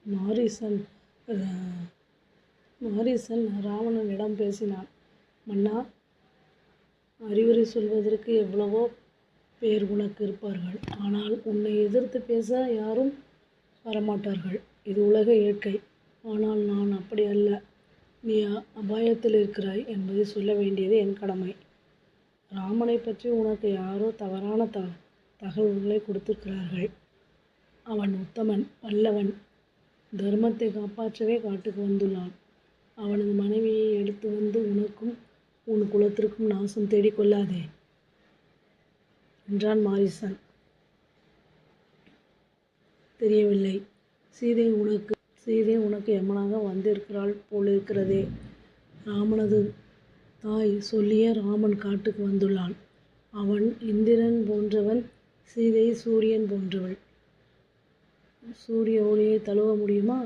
மாரீசன் ரா- மாரீசன் ராவணனிடம் பேசினான். மன்னா, அறிவுரை சொல்வதற்கு எவ்வளவோ பேர் உனக்கு இருப்பார்கள். ஆனால் உன்னை எதிர்த்து பேச யாரும் வரமாட்டார்கள். இது உலக இயற்கை. ஆனால் நான் அப்படி அல்ல. நீ அபாயத்தில் இருக்கிறாய் என்பதை சொல்ல வேண்டியது என் கடமை. ராமனை பற்றி உனக்கு யாரோ தவறான தகவல்களை கொடுத்திருக்கிறார்கள். அவன் உத்தமன், வல்லவன், தர்மத்தை காப்பாற்றவே காட்டுக்கு வந்துள்ளான். அவனது மனைவியை எடுத்து வந்து உனக்கும் உன் குலத்திற்கும் நாசம் தேடிக்கொள்ளாதே என்றான் மாரீசன். தெரியவில்லை. சீதை உனக்கு எமனாக வந்திருக்கிறாள் போலிருக்கிறதே. ராமனது தாய் சொல்லிய ராமன் காட்டுக்கு வந்துள்ளான். அவன் இந்திரன் போன்றவன், சீதை சூரியன் போன்றவள். சூரிய ஒளியை தழுவ முடியுமா?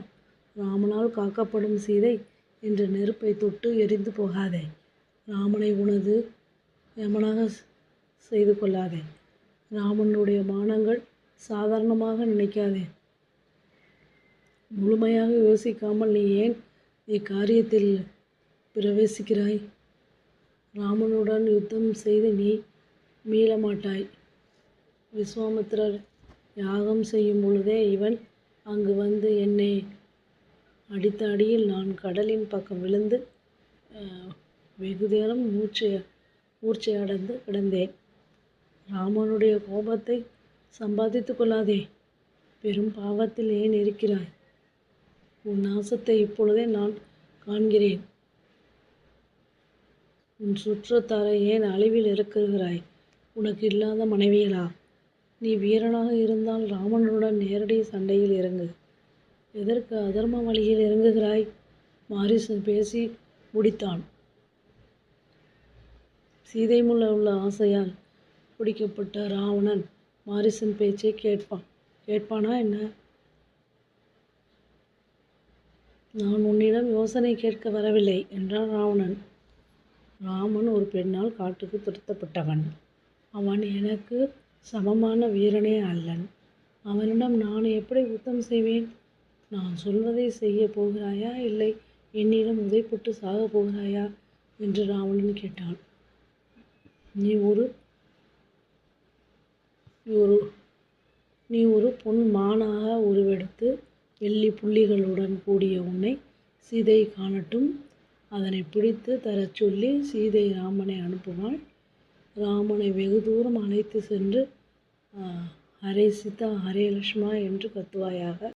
ராமனால் காக்கப்படும் சீதை என்ற நெருப்பை தொட்டு எரிந்து போகாதே. ராமனை உனது யமனாக செய்து கொள்ளாதே. ராமனுடைய பானங்கள் சாதாரணமாக நினைக்காதே. முழுமையாக யோசிக்காமல் நீ ஏன் இக்காரியத்தில் பிரவேசிக்கிறாய்? ராமனுடன் யுத்தம் செய்து நீ மீளமாட்டாய். விஸ்வாமித்திரர் யாகம் செய்யும் பொழுதே இவன் அங்கு வந்து என்னை அடித்த அடியில் நான் கடலின் பக்கம் விழுந்து வெகுதேரம் மூர்ச்சையடைந்து கிடந்தேன். ராமனுடைய கோபத்தை சம்பாதித்து கொள்ளாதே. பெரும் பாவத்தில் ஏன் இருக்கிறாய்? உன் நாசத்தை இப்பொழுதே நான் காண்கிறேன். உன் சுற்றத்தாரை ஏன் அழிவில் இறக்குகிறாய்? உனக்கு இல்லாத மனைவிகளா? நீ வீரனாக இருந்தால் ராமனுடன் நேரடி சண்டையில் இறங்கு. எதற்கு அதர்ம வழியில் இறங்குகிறாய்? மாரீசன் பேசி முடித்தான். சீதை முள்ள உள்ள ஆசையால் பிடிக்கப்பட்ட ராவணன் மாரீசன் பேச்சை கேட்பானா என்ன? நான் உன்னிடம் யோசனை கேட்க வரவில்லை என்றான் ராவணன். ராமன் ஒரு பெண்ணால் காட்டுக்கு துரத்தப்பட்டவன். அவன் எனக்கு சமமான வீரனே அல்லன். அவனிடம் நான் எப்படி யுத்தம் செய்வேன்? நான் சொல்வதை செய்ய போகிறாயா, இல்லை என்னிடம் உதைப்பட்டு சாகப் போகிறாயா என்று ராவணன் கேட்டான். நீ ஒரு பொன் மானாக உருவெடுத்து வெள்ளி புள்ளிகளுடன் கூடிய உன்னை சீதை காணட்டும். அதனை பிடித்து தரச் சொல்லி சீதை ராமனை அனுப்புவாள். ராமனை வெகு தூரம் அழைத்து சென்று ஹரே சீதா, ஹரே லக்ஷ்மணா என்று கத்துவாயாக.